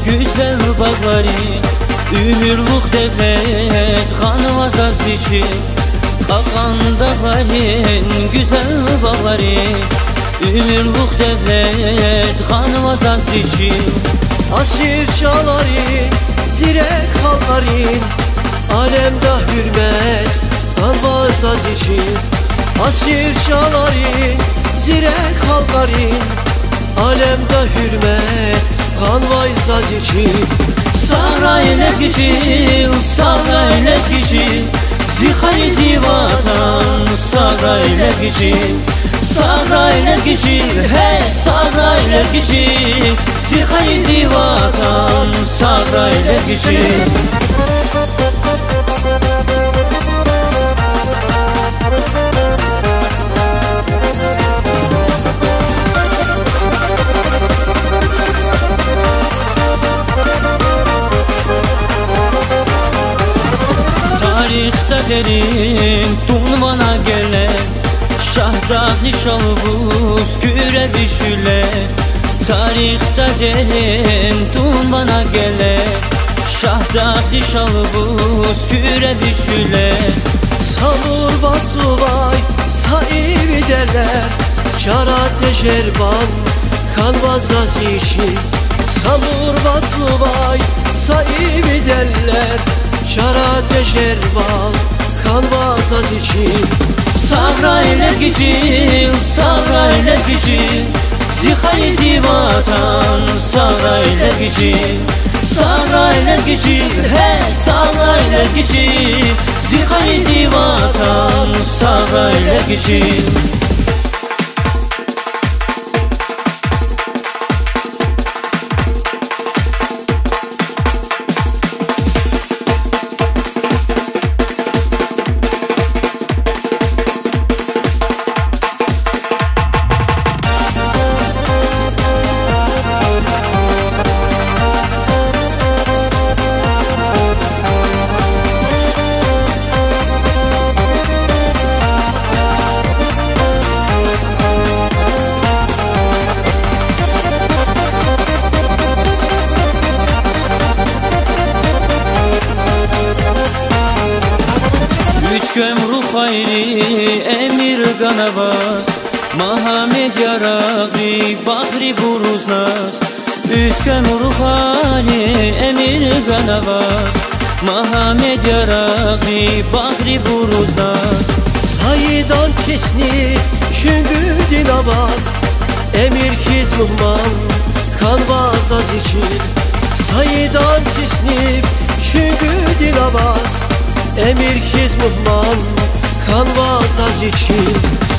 Güzel bağları, ümürlük devlet kanvazaz için. Kakan dağların güzel bağları, ümürlük devlet kanvazaz için. Asir çağların, zirek halların, alemde hürmet kanvazaz için. Asir çağların, zirek halların, alemde hürmet kanvay saz için. Saraylet için, saraylet için, zihari zivatan, saraylet için. Saraylet için, he saraylet için, zihari zivatan, saraylet için. Tarihte derin tunvana gelen Şahda nişalvuz güre bişüle. Tarihte derin tunvana gelen Şahda nişalvuz güre bişüle. Samur vatsuvay sahibi derler, şarate şerban kanvazaz işi. Samur vatsuvay sahibi derler, şarate şervan kanvazaz için. Saraylet için, saraylet için, zihari zivatan, saraylet için. Saraylet için, he saraylet için, zihari zivatan, saraylet için. Kömru hayri emir ganavaz, Mahamed yaragri bahri buruznaz. Üç kömru hayri emir ganavaz, Mahamed yaragri bahri buruznaz. Sayıdan kesni çünkü dinavaz, emir kiz muhman kanvazaz için. Sayıdan kesni çünkü dinavaz, emir kiz muhman kanvazaz için.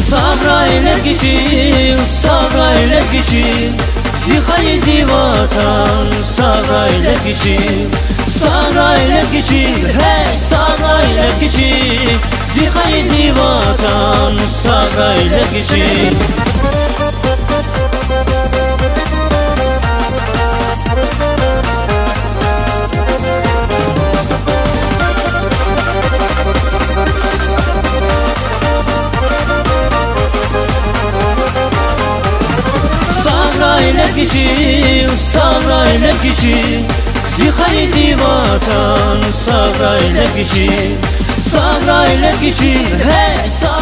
Saraylet için, saraylet için, zihari zivatan, saraylet için. Saraylet için, he saraylet için, zihari zivatan, saraylet için. Saraylet için, saraylet için, zihari zivatan, saraylet için. Saraylet için, he saraylet